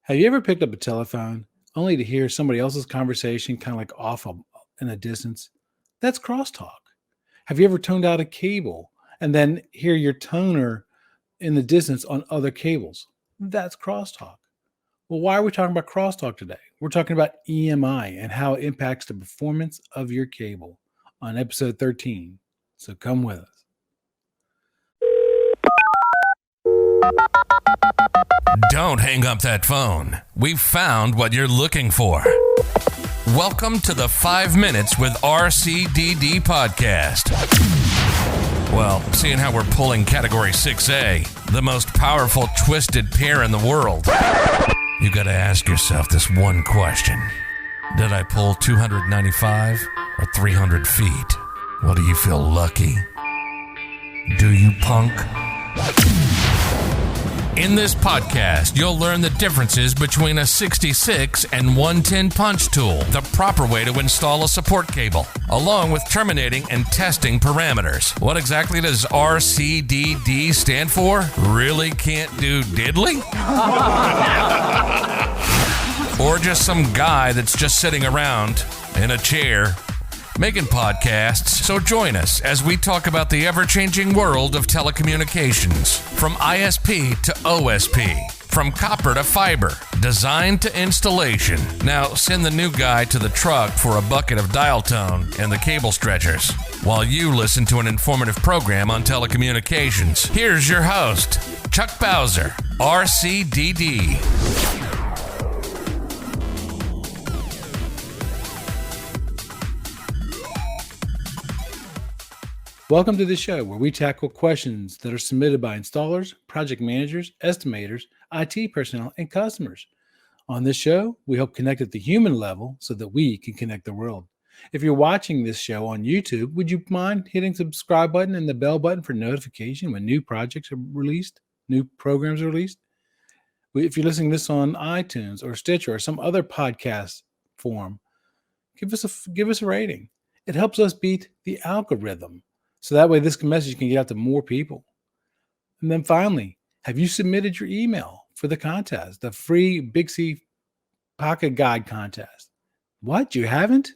Have you ever picked up a telephone only to hear somebody else's conversation kind of like in the distance? That's crosstalk. Have you ever toned out a cable and then hear your toner in the distance on other cables? That's crosstalk. Well, why are we talking about crosstalk today? We're talking about EMI and how it impacts the performance of your cable on episode 13. So come with us. Don't hang up that phone. We've found what you're looking for. Welcome to the 5 Minutes with RCDD podcast. Well, seeing how we're pulling Category 6A, the most powerful twisted pair in the world, you gotta ask yourself this one question. Did I pull 295 or 300 feet? Well, do you feel lucky? Do you, punk? In this podcast, you'll learn the differences between a 66 and 110 punch tool, the proper way to install a support cable, along with terminating and testing parameters. What exactly does RCDD stand for? Really can't do diddly? Or just some guy that's just sitting around in a chair making podcasts. So join us as we talk about the ever-changing world of telecommunications, from ISP to OSP, from copper to fiber, design to installation. Now send the new guy to the truck for a bucket of dial tone and the cable stretchers, while you listen to an informative program on telecommunications. Here's your host, Chuck Bowser, RCDD. Welcome to the show where we tackle questions that are submitted by installers, project managers, estimators, IT personnel, and customers. On this show, we help connect at the human level so that we can connect the world. If you're watching this show on YouTube, would you mind hitting the subscribe button and the bell button for notification when new projects are released, new programs are released? If you're listening to this on iTunes or Stitcher or some other podcast form, give us a rating. It helps us beat the algorithm. So that way this message can get out to more people. And then finally, have you submitted your email for the contest, the free BICSI Pocket Guide contest? What? You haven't?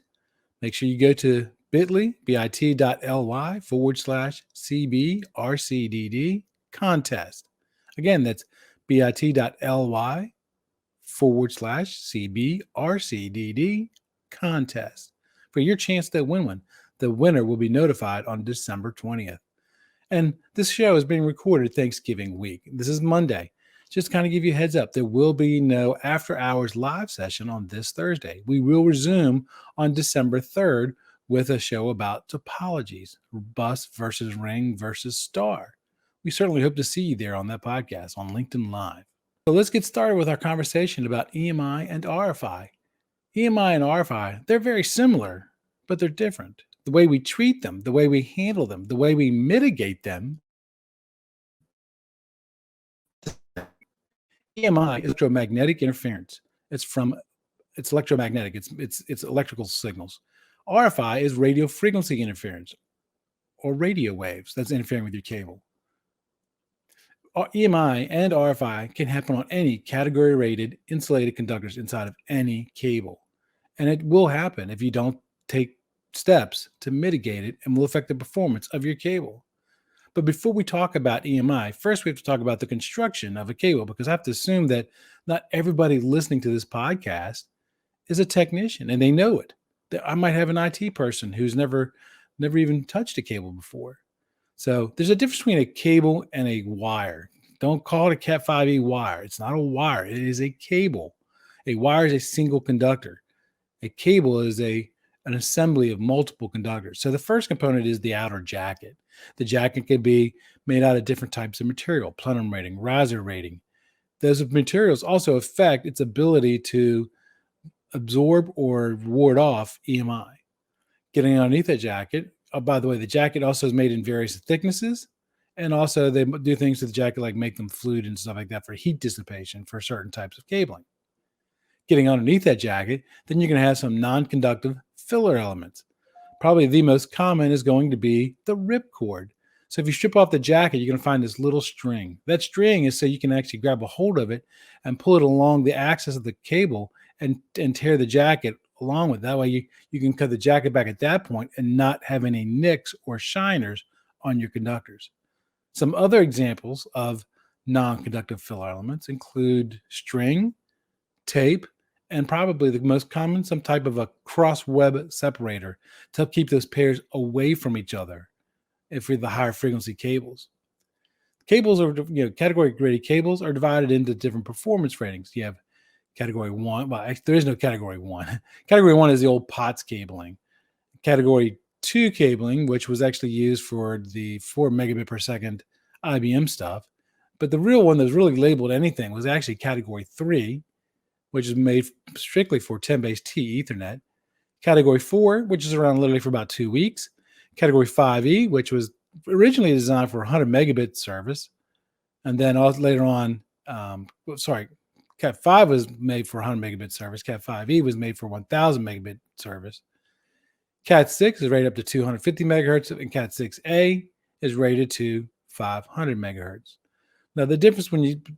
Make sure you go to bit.ly/CBRCDD contest. Again, that's bit.ly/CBRCDD contest for your chance to win one. The winner will be notified on December 20th. And this show is being recorded Thanksgiving week. This is Monday. Just to kind of give you a heads up, there will be no after hours live session on this Thursday. We will resume on December 3rd with a show about topologies, bus versus ring versus star. We certainly hope to see you there on that podcast on LinkedIn Live. So let's get started with our conversation about EMI and RFI. EMI and RFI, they're very similar, but they're different. The way we treat them, the way we handle them, the way we mitigate them. EMI is electromagnetic interference. It's electromagnetic. It's electrical signals. RFI is radio frequency interference or radio waves that's interfering with your cable. EMI and RFI can happen on any category rated insulated conductors inside of any cable. And it will happen if you don't take steps to mitigate it, and will affect the performance of your cable. But before we talk about EMI, first we have to talk about the construction of a cable, because I have to assume that not everybody listening to this podcast is a technician and they know it. I might have an IT person who's never even touched a cable before. So there's a difference between a cable and a wire. Don't call it a Cat 5e wire. It's not a wire. It is a cable. A wire is a single conductor. A cable is an assembly of multiple conductors. So the first component is the outer jacket. The jacket can be made out of different types of material, plenum rating, riser rating. Those materials also affect its ability to absorb or ward off EMI. Getting underneath that jacket, by the way, the jacket also is made in various thicknesses, and also they do things to the jacket like make them fluid and stuff like that for heat dissipation for certain types of cabling. Getting underneath that jacket, then you're going to have some non-conductive filler elements. Probably the most common is going to be the ripcord. So if you strip off the jacket, you're going to find this little string. That string is so you can actually grab a hold of it and pull it along the axis of the cable and tear the jacket along with it. That way you can cut the jacket back at that point and not have any nicks or shiners on your conductors. Some other examples of non-conductive fill elements include string, tape, and probably the most common, some type of a cross web separator to help keep those pairs away from each other if you're the higher frequency cables. Cables are, category rated cables are divided into different performance ratings. You have category 1. Well, there is no category 1. Category 1 is the old POTS cabling. Category 2 cabling, which was actually used for the 4 megabit per second IBM stuff. But the real one that was really labeled anything was actually category 3, which is made strictly for 10BASE-T Ethernet. Category 4, which is around literally for about 2 weeks. Category 5E, which was originally designed for 100 megabit service. And then later on, Cat 5 was made for 100 megabit service. Cat 5E was made for 1000 megabit service. Cat 6 is rated up to 250 megahertz, and Cat 6A is rated to 500 megahertz. Now, the difference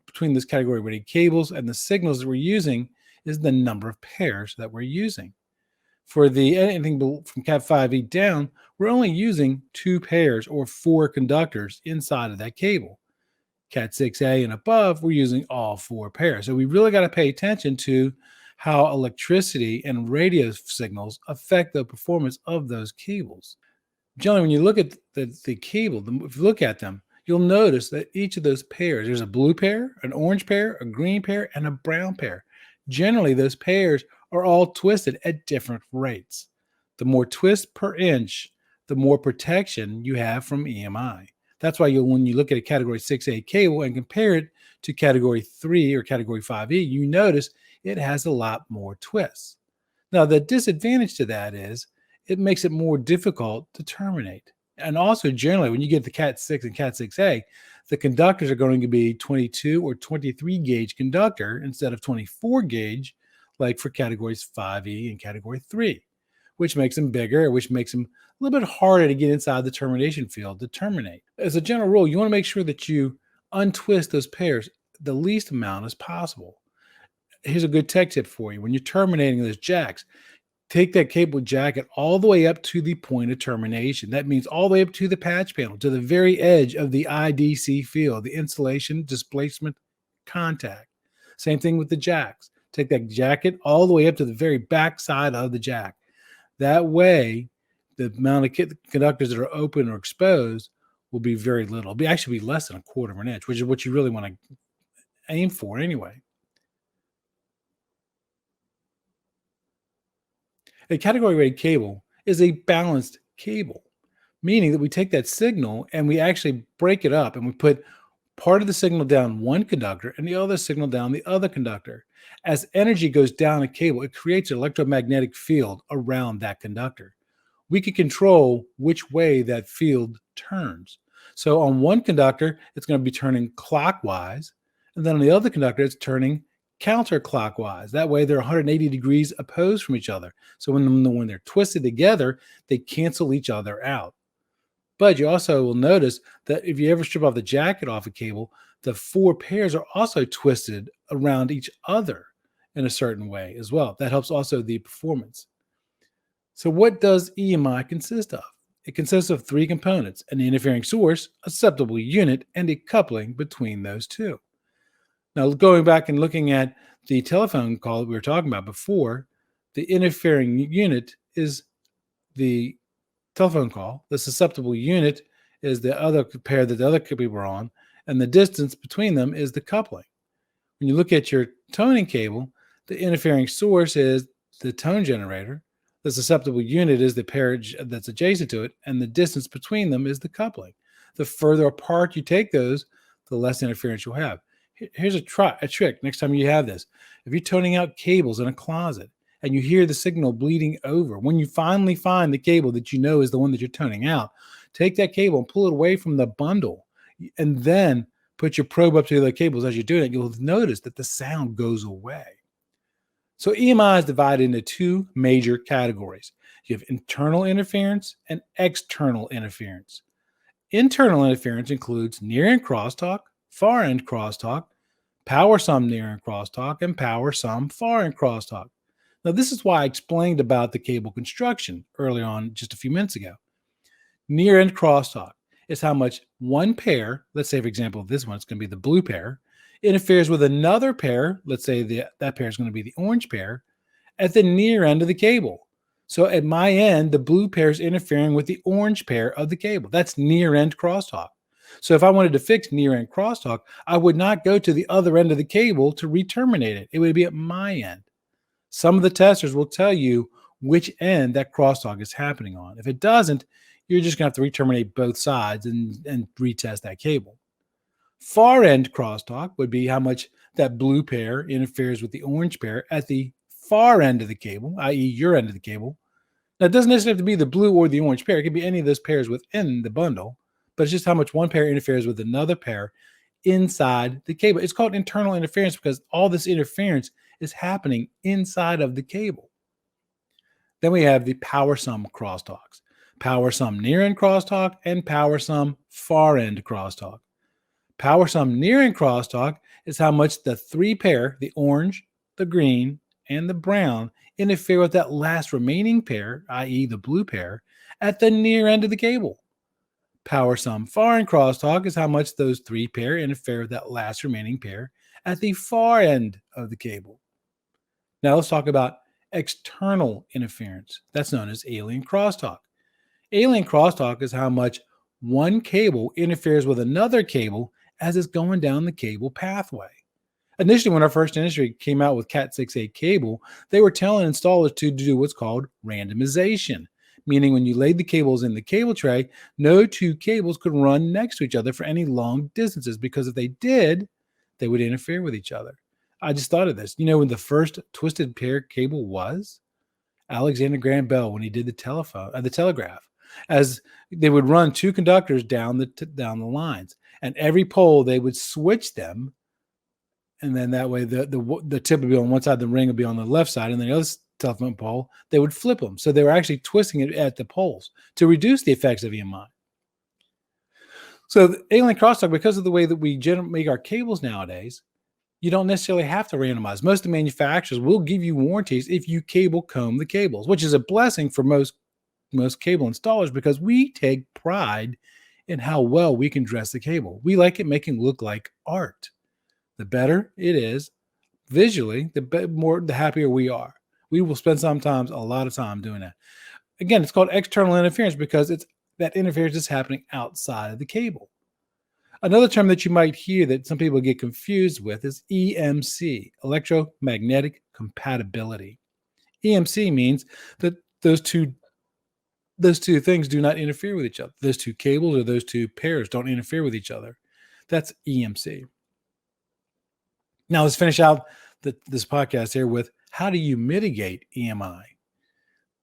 between this category rated cables and the signals that we're using is the number of pairs that we're using. For anything from Cat 5e down, we're only using 2 pairs or 4 conductors inside of that cable. Cat 6a and above, we're using all 4 pairs. So we really got to pay attention to how electricity and radio signals affect the performance of those cables. Generally, when you look at the cable, if you look at them, you'll notice that each of those pairs, there's a blue pair, an orange pair, a green pair, and a brown pair. Generally, those pairs are all twisted at different rates. The more twist per inch, the more protection you have from EMI. That's why when you look at a category 6A cable and compare it to category 3 or category 5E, you notice it has a lot more twists. Now, the disadvantage to that is it makes it more difficult to terminate. And also, generally, when you get the Cat 6 and Cat 6A, the conductors are going to be 22 or 23 gauge conductor instead of 24 gauge, like for categories 5E and category 3, which makes them bigger, which makes them a little bit harder to get inside the termination field to terminate. As a general rule, you want to make sure that you untwist those pairs the least amount as possible. Here's a good tech tip for you. When you're terminating those jacks, take that cable jacket all the way up to the point of termination. That means all the way up to the patch panel, to the very edge of the IDC field, the insulation displacement contact. Same thing with the jacks. Take that jacket all the way up to the very back side of the jack. That way, the amount of conductors that are open or exposed will be very little. It'll actually be less than 1/4 of an inch, which is what you really want to aim for anyway. A category rated cable is a balanced cable, meaning that we take that signal and we actually break it up and we put part of the signal down one conductor and the other signal down the other conductor. As energy goes down a cable, it creates an electromagnetic field around that conductor. We can control which way that field turns. So on one conductor, it's going to be turning clockwise, and then on the other conductor, it's turning counterclockwise. That way they're 180 degrees opposed from each other. So when they're twisted together, they cancel each other out. But you also will notice that if you ever strip off the jacket off a cable, the 4 pairs are also twisted around each other in a certain way as well. That helps also the performance. So what does EMI consist of? It consists of 3 components: an interfering source, a susceptible unit, and a coupling between those two. Now, going back and looking at the telephone call that we were talking about before, the interfering unit is the telephone call. The susceptible unit is the other pair that the other people were on, and the distance between them is the coupling. When you look at your toning cable, the interfering source is the tone generator. The susceptible unit is the pair that's adjacent to it, and the distance between them is the coupling. The further apart you take those, the less interference you'll have. Here's a trick next time you have this. If you're toning out cables in a closet and you hear the signal bleeding over, when you finally find the cable that you know is the one that you're toning out, take that cable and pull it away from the bundle and then put your probe up to the cables as you're doing it. You'll notice that the sound goes away. So EMI is divided into 2 major categories. You have internal interference and external interference. Internal interference includes near-end crosstalk, far-end crosstalk, power-sum near-end crosstalk, and power-sum far-end crosstalk. Now, this is why I explained about the cable construction earlier on just a few minutes ago. Near-end crosstalk is how much one pair, let's say, for example, this one, it's going to be the blue pair, interferes with another pair, let's say that pair is going to be the orange pair, at the near end of the cable. So at my end, the blue pair is interfering with the orange pair of the cable. That's near-end crosstalk. So if I wanted to fix near-end crosstalk, I would not go to the other end of the cable to re-terminate it. It would be at my end. Some of the testers will tell you which end that crosstalk is happening on. If it doesn't, you're just going to have to re-terminate both sides and retest that cable. Far end crosstalk would be how much that blue pair interferes with the orange pair at the far end of the cable, i.e. your end of the cable. Now, it doesn't necessarily have to be the blue or the orange pair. It could be any of those pairs within the bundle, but it's just how much one pair interferes with another pair inside the cable. It's called internal interference because all this interference is happening inside of the cable. Then we have the power sum crosstalks. Power sum near end crosstalk and power sum far end crosstalk. Power sum near end crosstalk is how much the three pair, the orange, the green, and the brown, interfere with that last remaining pair, i.e. the blue pair, at the near end of the cable. Power sum far end crosstalk is how much those three pair interfere with that last remaining pair at the far end of the cable. Now let's talk about external interference. That's known as alien crosstalk. Alien crosstalk is how much one cable interferes with another cable as it's going down the cable pathway. Initially, when our first industry came out with Cat 6A cable, they were telling installers to do what's called randomization, meaning when you laid the cables in the cable tray, no two cables could run next to each other for any long distances, because if they did, they would interfere with each other. I just thought of this. You know when the first twisted pair cable was? Alexander Graham Bell, when he did the telegraph, as they would run two conductors down the lines, and every pole they would switch them, and then that way the tip would be on one side, the ring would be on the left side, and then the other telephone pole they would flip them. So they were actually twisting it at the poles to reduce the effects of EMI. So the alien crosstalk, because of the way that we make our cables nowadays, you don't necessarily have to randomize. Most of the manufacturers will give you warranties if you cable comb the cables, which is a blessing for most cable installers, because we take pride in how well we can dress the cable. We like it making it look like art. The better it is visually, the happier we are. We will spend sometimes a lot of time doing that. Again, it's called external interference because that interference is happening outside of the cable. Another term that you might hear that some people get confused with is EMC, electromagnetic compatibility. EMC means that those two things do not interfere with each other. Those two cables or those two pairs don't interfere with each other. That's EMC. Now let's finish out this podcast here with how do you mitigate EMI?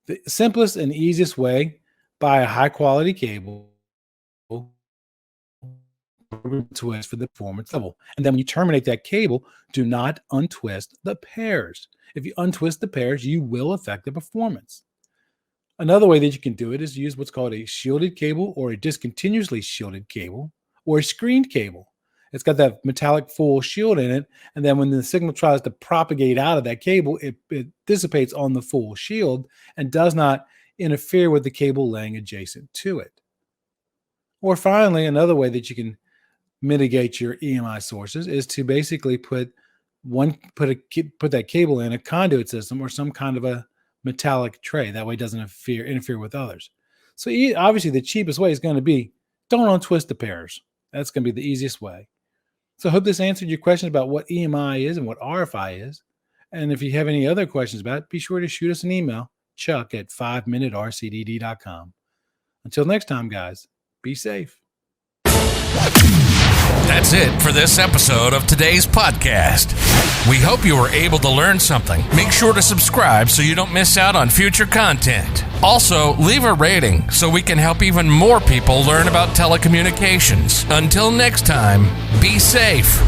The simplest and easiest way: buy a high quality cable, twist for the performance level. And then when you terminate that cable, do not untwist the pairs. If you untwist the pairs, you will affect the performance. Another way that you can do it is use what's called a shielded cable or a discontinuously shielded cable or a screened cable. It's got that metallic full shield in it, and then when the signal tries to propagate out of that cable, it dissipates on the full shield and does not interfere with the cable laying adjacent to it. Or finally, another way that you can mitigate your EMI sources is to basically put that cable in a conduit system or some kind of a metallic tray. That way it doesn't interfere with others. So obviously the cheapest way is going to be don't untwist the pairs. That's going to be the easiest way. So I hope this answered your questions about what EMI is and what RFI is. And if you have any other questions about it, be sure to shoot us an email, chuck@5minutercdd.com. Until next time, guys, be safe. That's it for this episode of today's podcast. We hope you were able to learn something. Make sure to subscribe so you don't miss out on future content. Also, leave a rating so we can help even more people learn about telecommunications. Until next time, be safe.